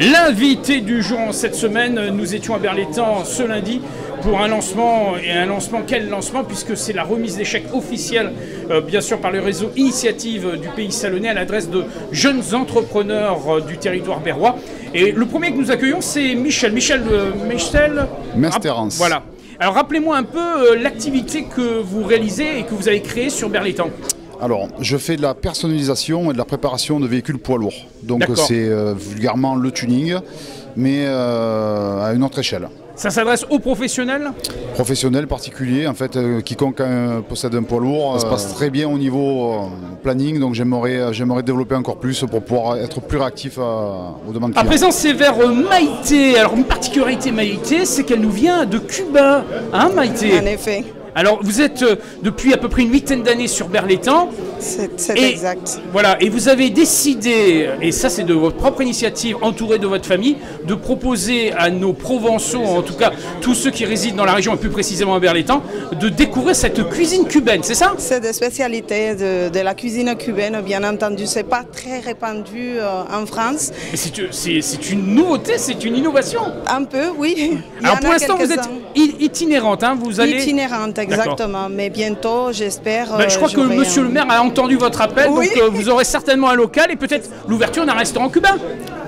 L'invité du jour en cette semaine, nous étions à Berlétan ce lundi pour un lancement, et un lancement, quel lancement, puisque c'est la remise des chèques officielle, bien sûr par le réseau Initiative du Pays Salonnais à l'adresse de jeunes entrepreneurs du territoire berrois. Et le premier que nous accueillons, c'est Michel Mesterance. Voilà. Alors rappelez-moi un peu l'activité que vous réalisez et que vous avez créée sur Berlétan. Alors, je fais de la personnalisation et de la préparation de véhicules poids lourds. Donc c'est vulgairement le tuning, mais à une autre échelle. Ça s'adresse aux professionnels ? Professionnels, particuliers, en fait, quiconque possède un poids lourd. Ça se passe très bien au niveau planning, donc j'aimerais développer encore plus pour pouvoir être plus réactif aux demandes clients. À présent, c'est vers Maïté. Alors, une particularité Maïté, c'est qu'elle nous vient de Cuba, hein Maïté ? En effet. Alors, vous êtes depuis à peu près une huitaine d'années sur Berlétan. C'est exact. Voilà, et vous avez décidé, et ça c'est de votre propre initiative, entouré de votre famille, de proposer à nos Provençaux, en tout cas tous ceux qui résident dans la région et plus précisément à Berlétan, de découvrir cette cuisine cubaine, c'est ça ? C'est des spécialités de la cuisine cubaine, bien entendu. C'est pas très répandu en France. Mais c'est une nouveauté, c'est une innovation. Un peu, oui. Alors pour l'instant vous êtes itinérante, hein, vous allez... Itinérante, exactement. Mais bientôt, j'espère... je crois que monsieur le maire a entendu votre appel, oui. Donc vous aurez certainement un local et peut-être l'ouverture d'un restaurant cubain.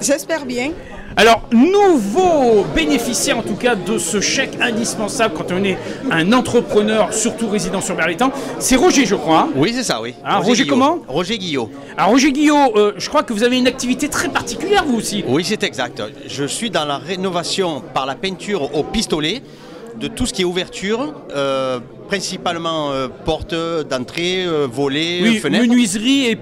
J'espère bien. Alors, nouveau bénéficiaire en tout cas de ce chèque indispensable quand on est un entrepreneur, surtout résident sur Berlétan, c'est Roger, je crois. Hein. Oui, c'est ça, oui. Hein, Roger comment ? Roger Guillot. Alors Roger Guillot, je crois que vous avez une activité très particulière vous aussi. Oui, c'est exact. Je suis dans la rénovation par la peinture au pistolet de tout ce qui est ouverture, principalement porte d'entrée, volets, fenêtres. Menuiserie et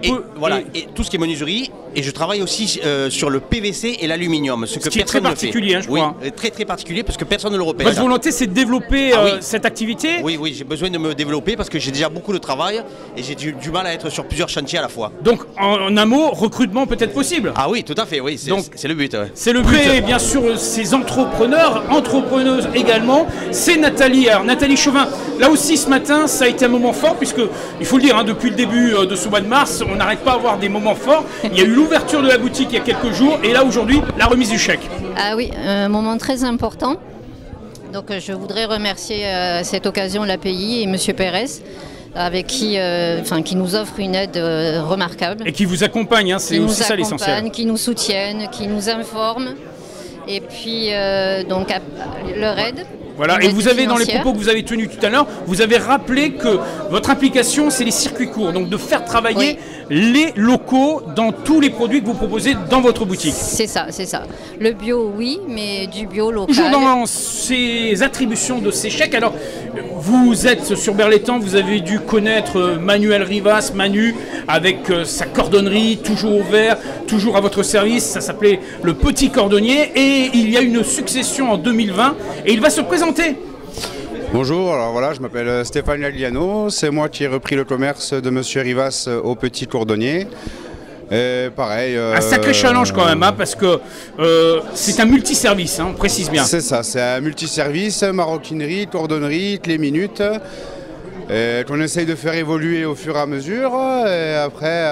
tout ce qui est menuiserie. Et je travaille aussi sur le PVC et l'aluminium, ce qui est très particulier, hein, je crois. Oui, très très particulier parce que personne ne le repère. Votre volonté, c'est de développer cette activité ? Oui, j'ai besoin de me développer parce que j'ai déjà beaucoup de travail et j'ai du mal à être sur plusieurs chantiers à la fois. Donc, en un mot, recrutement peut-être possible ? Ah oui, tout à fait, oui, c'est le but. Ouais. C'est le but, et bien sûr, ces entrepreneurs, entrepreneuses également, c'est Nathalie. Alors, Nathalie Chauvin, là aussi ce matin, ça a été un moment fort, puisque, il faut le dire, hein, depuis le début de ce mois de mars, on n'arrête pas à avoir des moments forts. Il y a eu l'ouverture de la boutique il y a quelques jours, et là aujourd'hui, la remise du chèque. Ah oui, un moment très important. Donc je voudrais remercier à cette occasion l'API et M. Pérez, avec qui nous offre une aide remarquable. Et qui vous accompagne, hein, c'est aussi ça l'essentiel. Qui nous soutiennent, qui nous informent. Et puis leur aide. Voilà, et vous avez, dans les propos que vous avez tenus tout à l'heure, vous avez rappelé que votre implication, c'est les circuits courts, donc de faire travailler les locaux dans tous les produits que vous proposez dans votre boutique. C'est ça, c'est ça. Le bio, oui, mais du bio local. Toujours dans ces attributions de ces chèques, alors vous êtes sur Berlétan, vous avez dû connaître Manuel Rivas, Manu, avec sa cordonnerie, toujours ouvert, toujours à votre service, ça s'appelait Le Petit Cordonnier, et il y a une succession en 2020, et il va se présenter. Bonjour, alors voilà, je m'appelle Stéphane Lagliano, c'est moi qui ai repris le commerce de Monsieur Rivas au Petit Cordonnier. Et pareil. Un sacré challenge quand même, hein, parce que c'est un multiservice, hein, on précise bien. C'est ça, c'est un multiservice, maroquinerie, cordonnerie, clé minute. Qu'on essaye de faire évoluer au fur et à mesure, et après...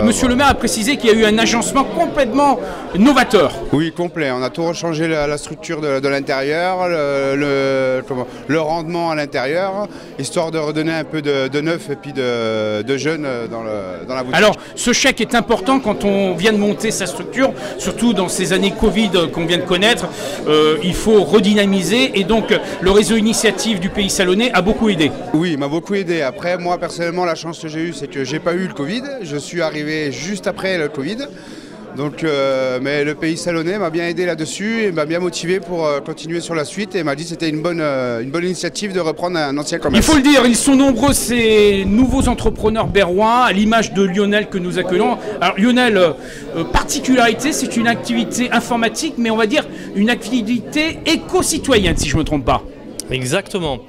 Monsieur le maire a précisé qu'il y a eu un agencement complètement novateur. Oui, complet. On a tout rechangé la structure de l'intérieur, le rendement à l'intérieur, histoire de redonner un peu de neuf et puis de jeune dans la boutique. Alors, ce chèque est important quand on vient de monter sa structure, surtout dans ces années Covid qu'on vient de connaître. Il faut redynamiser, et donc le réseau Initiative du Pays Salonnais a beaucoup aidé. Oui, il m'a beaucoup aidé. Après, moi, personnellement, la chance que j'ai eue, c'est que j'ai pas eu le Covid. Je suis arrivé juste après le Covid. Donc, mais le Pays Salonnais m'a bien aidé là-dessus et m'a bien motivé pour continuer sur la suite, et m'a dit que c'était une bonne initiative de reprendre un ancien commerce. Il faut le dire, ils sont nombreux ces nouveaux entrepreneurs berrois, à l'image de Lionel que nous accueillons. Alors Lionel, particularité, c'est une activité informatique, mais on va dire une activité éco-citoyenne, si je ne me trompe pas. Exactement.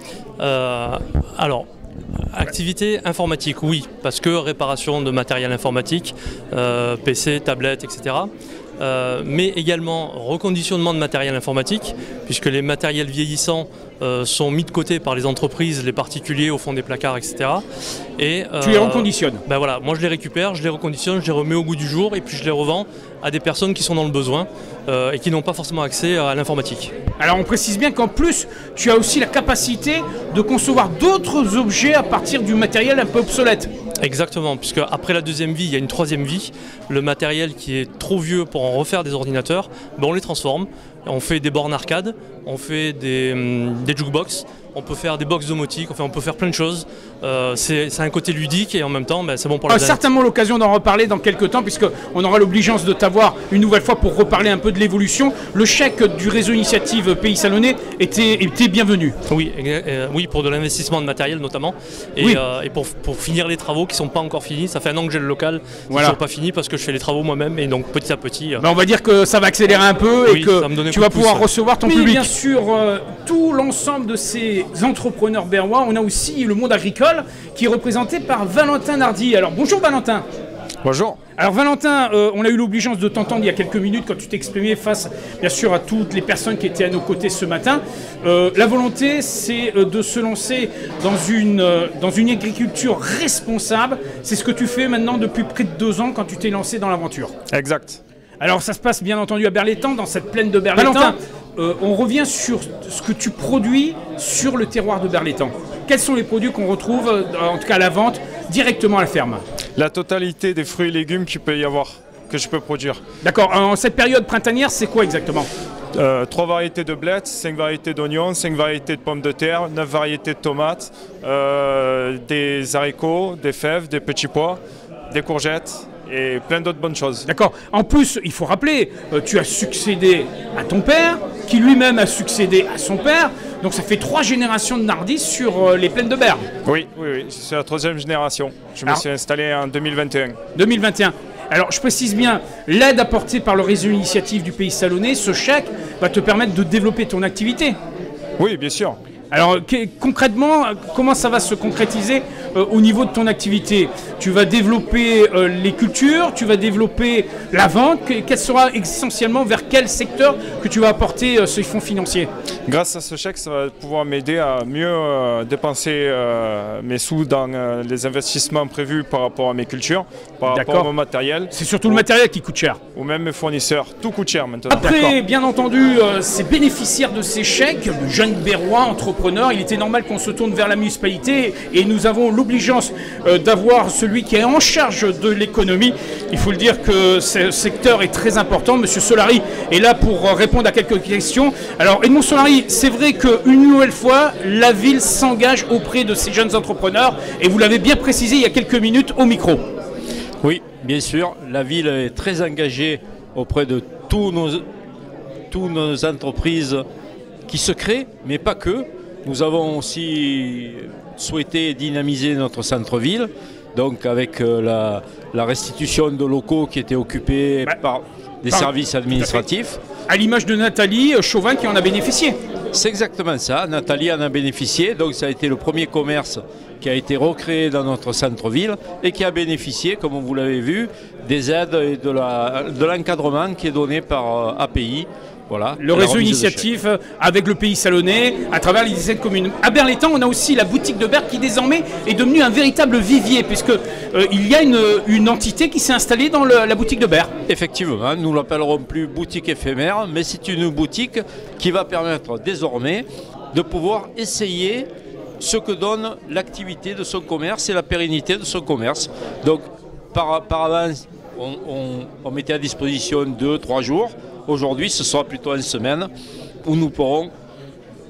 Alors, activité informatique, oui, parce que réparation de matériel informatique, PC, tablette, etc. mais également reconditionnement de matériel informatique, puisque les matériels vieillissants sont mis de côté par les entreprises, les particuliers au fond des placards, etc. Et, tu les reconditionnes? Ben voilà, moi je les récupère, je les reconditionne, je les remets au goût du jour et puis je les revends à des personnes qui sont dans le besoin et qui n'ont pas forcément accès à l'informatique. Alors on précise bien qu'en plus, tu as aussi la capacité de concevoir d'autres objets à partir du matériel un peu obsolète. Exactement, puisque après la deuxième vie, il y a une troisième vie. Le matériel qui est trop vieux pour en refaire des ordinateurs, ben on les transforme. On fait des bornes arcade, on fait des jukebox, on peut faire des box domotiques, enfin, on peut faire plein de choses. C'est un côté ludique et en même temps, ben, c'est bon pour la planète. Certainement l'occasion d'en reparler dans quelques temps, puisqu'on aura l'obligeance de t'avoir une nouvelle fois pour reparler un peu de l'évolution. Le chèque du réseau Initiative Pays Salonnais était bienvenu. Oui, oui, pour de l'investissement de matériel notamment. Et, oui. Et pour finir les travaux qui ne sont pas encore finis. Ça fait un an que j'ai le local, qui ne sont pas finis parce que je fais les travaux moi-même. Et donc petit à petit... Ben, on va dire que ça va accélérer un peu et que tu vas pouvoir recevoir ton public. Bien sûr, tout l'ensemble de ces entrepreneurs berrois, on a aussi le monde agricole qui est représenté par Valentin Nardi. Alors bonjour Valentin. Bonjour. Alors Valentin, on a eu l'obligeance de t'entendre il y a quelques minutes quand tu t'exprimais face bien sûr à toutes les personnes qui étaient à nos côtés ce matin. La volonté c'est de se lancer dans une agriculture responsable. C'est ce que tu fais maintenant depuis près de 2 ans quand tu t'es lancé dans l'aventure. Exact. Alors ça se passe bien entendu à Berlétan, dans cette plaine de Berlétan. Valentin, on revient sur ce que tu produis sur le terroir de Berlétan. Quels sont les produits qu'on retrouve, en tout cas à la vente, directement à la ferme? La totalité des fruits et légumes qu'il peut y avoir, que je peux produire. D'accord. En cette période printanière, c'est quoi exactement? 3 variétés de blettes, 5 variétés d'oignons, 5 variétés de pommes de terre, 9 variétés de tomates, des haricots, des fèves, des petits pois, des courgettes et plein d'autres bonnes choses. D'accord. En plus, il faut rappeler, tu as succédé à ton père, qui lui-même a succédé à son père. Donc ça fait 3 générations de Nardi sur les plaines de Berre. Oui, c'est la 3e génération. Je me suis installé en 2021. 2021. Alors je précise bien, l'aide apportée par le réseau Initiative du Pays Salonnais, ce chèque, va te permettre de développer ton activité. Oui, bien sûr. Alors concrètement, comment ça va se concrétiser au niveau de ton activité? Tu vas développer les cultures, tu vas développer la vente. Quel sera essentiellement vers quel secteur que tu vas apporter ce fonds financier? Grâce à ce chèque, ça va pouvoir m'aider à mieux dépenser mes sous dans les investissements prévus par rapport à mes cultures, par rapport à mon matériel. C'est surtout le matériel qui coûte cher. Ou même mes fournisseurs. Tout coûte cher maintenant. Après, bien entendu, ces bénéficiaires de ces chèques, le jeune Berrois, entrepreneur, il était normal qu'on se tourne vers la municipalité et nous avons l'obligeance d'avoir celui qui est en charge de l'économie. Il faut le dire que ce secteur est très important. Monsieur Solari est là pour répondre à quelques questions. Alors Edmond Solari, c'est vrai qu'une nouvelle fois, la ville s'engage auprès de ces jeunes entrepreneurs et vous l'avez bien précisé il y a quelques minutes au micro. Oui, bien sûr, la ville est très engagée auprès de tous nos entreprises qui se créent, mais pas que. Nous avons aussi souhaité dynamiser notre centre-ville, donc avec la restitution de locaux qui étaient occupés par des services administratifs. À l'image de Nathalie Chauvin qui en a bénéficié. C'est exactement ça, Nathalie en a bénéficié, donc ça a été le premier commerce qui a été recréé dans notre centre-ville et qui a bénéficié, comme vous l'avez vu, des aides et de l'encadrement qui est donné par API. Voilà, le réseau Initiative avec le Pays Salonnais à travers les 17 communes. À Berlétan, on a aussi la boutique de Berre qui désormais est devenue un véritable vivier puisque il y a une entité qui s'est installée dans la boutique de Berre. Effectivement, nous ne l'appellerons plus boutique éphémère, mais c'est une boutique qui va permettre désormais de pouvoir essayer ce que donne l'activité de son commerce et la pérennité de son commerce. Donc par avance, on mettait à disposition 2-3 jours. Aujourd'hui, ce sera plutôt une semaine où nous pourrons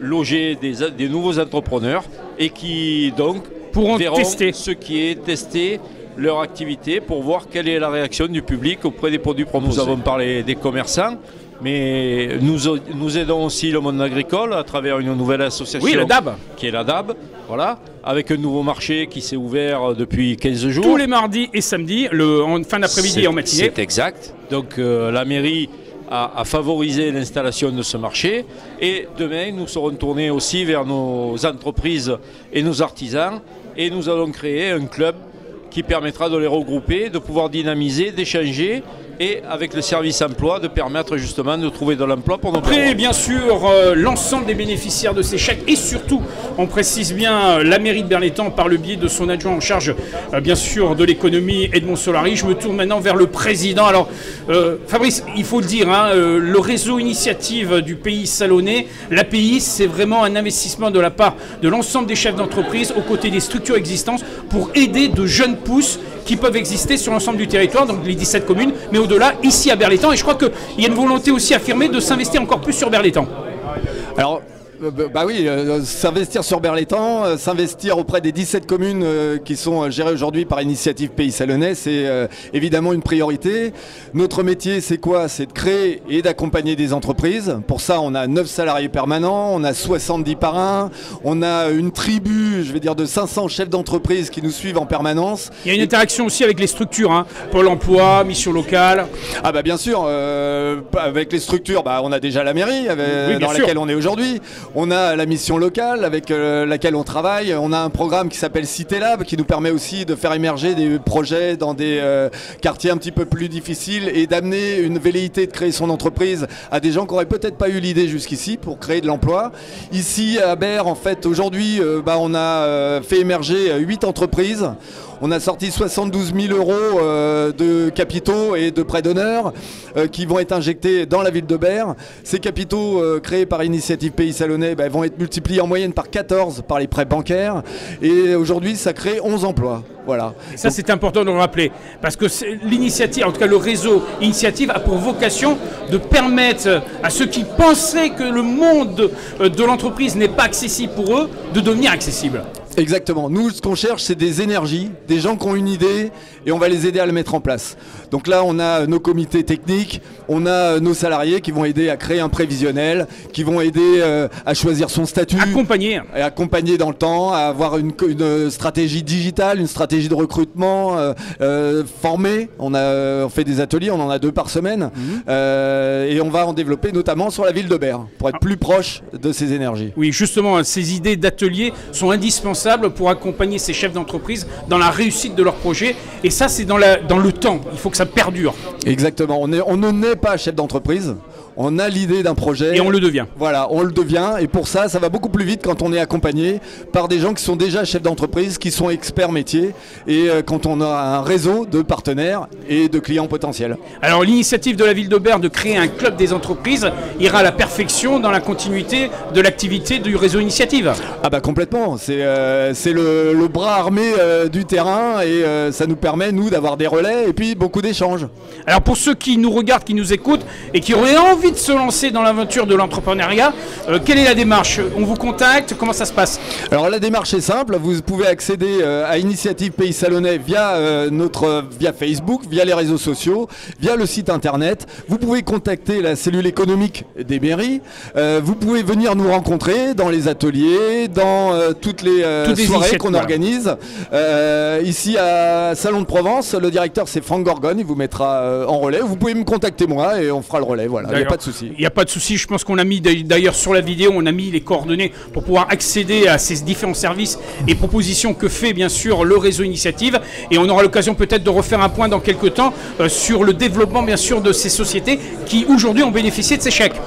loger des nouveaux entrepreneurs et qui donc pourront verront tester ce qui est testé, leur activité, pour voir quelle est la réaction du public auprès des produits proposés. Nous avons parlé des commerçants, mais nous aidons aussi le monde agricole à travers une nouvelle association. Oui, la DAB. Qui est la DAB, voilà, avec un nouveau marché qui s'est ouvert depuis 15 jours. Tous les mardis et samedis, en fin d'après-midi et en matinée. C'est exact. Donc la mairie à favoriser l'installation de ce marché. Et demain, nous serons tournés aussi vers nos entreprises et nos artisans. Et nous allons créer un club qui permettra de les regrouper, de pouvoir dynamiser, d'échanger et avec le service emploi de permettre justement de trouver de l'emploi pour nos Après, bien sûr, l'ensemble des bénéficiaires de ces chèques et surtout, on précise bien, la mairie de Berlétan par le biais de son adjoint en charge, bien sûr, de l'économie, Edmond Solari. Je me tourne maintenant vers le président. Alors, Fabrice, il faut le dire, hein, le réseau initiative du Pays Salonnais, l'API, c'est vraiment un investissement de la part de l'ensemble des chefs d'entreprise aux côtés des structures existantes pour aider de jeunes pousses qui peuvent exister sur l'ensemble du territoire, donc les 17 communes, mais au-delà, ici à Berlétan. Et je crois qu'il y a une volonté aussi affirmée de s'investir encore plus sur Berlétan. Alors, bah oui, s'investir sur Berlétan, s'investir auprès des 17 communes qui sont gérées aujourd'hui par Initiative Pays Salonnais, c'est évidemment une priorité. Notre métier, c'est quoi? C'est de créer et d'accompagner des entreprises. Pour ça, on a 9 salariés permanents, on a 70 parrains, on a une tribu, je vais dire, de 500 chefs d'entreprise qui nous suivent en permanence. Il y a une interaction aussi avec les structures, hein, Pôle emploi, mission locale. Ah bah bien sûr, avec les structures, bah, on a déjà la mairie dans laquelle on est aujourd'hui. On a la mission locale avec laquelle on travaille. On a un programme qui s'appelle Cité Lab qui nous permet aussi de faire émerger des projets dans des quartiers un petit peu plus difficiles et d'amener une velléité de créer son entreprise à des gens qui n'auraient peut-être pas eu l'idée jusqu'ici pour créer de l'emploi. Ici à Berre, en fait, aujourd'hui, on a fait émerger 8 entreprises. On a sorti 72 000 € de capitaux et de prêts d'honneur qui vont être injectés dans la ville de Berre. Ces capitaux créés par Initiative Pays Salonnais vont être multipliés en moyenne par 14 par les prêts bancaires. Et aujourd'hui, ça crée 11 emplois. Voilà. Et ça, c'est important de le rappeler, parce que l'initiative, en tout cas le réseau Initiative, a pour vocation de permettre à ceux qui pensaient que le monde de l'entreprise n'est pas accessible pour eux, de devenir accessible. Exactement. Nous, ce qu'on cherche, c'est des énergies, des gens qui ont une idée et on va les aider à le mettre en place. Donc là, on a nos comités techniques, on a nos salariés qui vont aider à créer un prévisionnel, qui vont aider à choisir son statut. Accompagner dans le temps, à avoir une stratégie digitale, une stratégie de recrutement, former. On fait des ateliers, on en a 2 par semaine. Et on va en développer notamment sur la ville de Berre, pour être plus proche de ces énergies. Oui, justement, ces idées d'ateliers sont indispensables pour accompagner ces chefs d'entreprise dans la réussite de leur projet. Et ça, c'est dans le temps. Il faut que ça perdure. Exactement. On ne naît pas chef d'entreprise. On a l'idée d'un projet. Et on le devient. Voilà, on le devient. Et pour ça, ça va beaucoup plus vite quand on est accompagné par des gens qui sont déjà chefs d'entreprise, qui sont experts métiers. Et quand on a un réseau de partenaires et de clients potentiels. Alors, l'initiative de la ville de Berre de créer un club des entreprises ira à la perfection dans la continuité de l'activité du réseau Initiative. Ah bah complètement. C'est le bras armé du terrain et ça nous permet, nous, d'avoir des relais et puis beaucoup d'échanges. Alors, pour ceux qui nous regardent, qui nous écoutent et qui auraient envie de se lancer dans l'aventure de l'entrepreneuriat, quelle est la démarche? On vous contacte? Comment ça se passe? Alors la démarche est simple, vous pouvez accéder à Initiative Pays Salonnais via Facebook, via les réseaux sociaux, via le site internet. Vous pouvez contacter la cellule économique des mairies. Vous pouvez venir nous rencontrer dans les ateliers, dans toutes les soirées qu'on organise. Ici à Salon de Provence, le directeur c'est Franck Gorgone, il vous mettra en relais. Vous pouvez me contacter moi et on fera le relais. Voilà. Il n'y a pas de souci. Il n'y a pas de souci. Je pense qu'on a mis d'ailleurs sur la vidéo, on a mis les coordonnées pour pouvoir accéder à ces différents services et propositions que fait bien sûr le réseau Initiative. Et on aura l'occasion peut-être de refaire un point dans quelques temps sur le développement bien sûr de ces sociétés qui aujourd'hui ont bénéficié de ces chèques.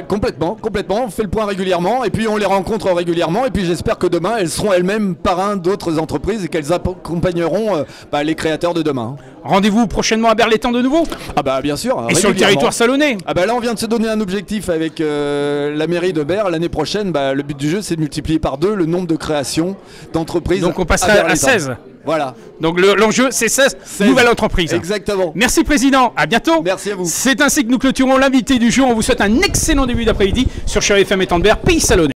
Complètement. On fait le point régulièrement et puis on les rencontre régulièrement. Et puis j'espère que demain elles seront elles-mêmes parrains d'autres entreprises et qu'elles accompagneront les créateurs de demain. Rendez-vous prochainement à Berlétan de nouveau? Ah bah bien sûr. Et sur le territoire salonnais? Ah bah là on vient de se donner un objectif avec la mairie de Berre. L'année prochaine, le but du jeu c'est de multiplier par 2 le nombre de créations d'entreprises. Donc on passera à 16. Voilà. Donc l'enjeu c'est 16 nouvelles entreprises. Exactement. Merci président, à bientôt. Merci à vous. C'est ainsi que nous clôturons l'invité du jour. On vous souhaite un excellent début d'après-midi sur Chérie FM Étang de Berre, Pays Salonnais.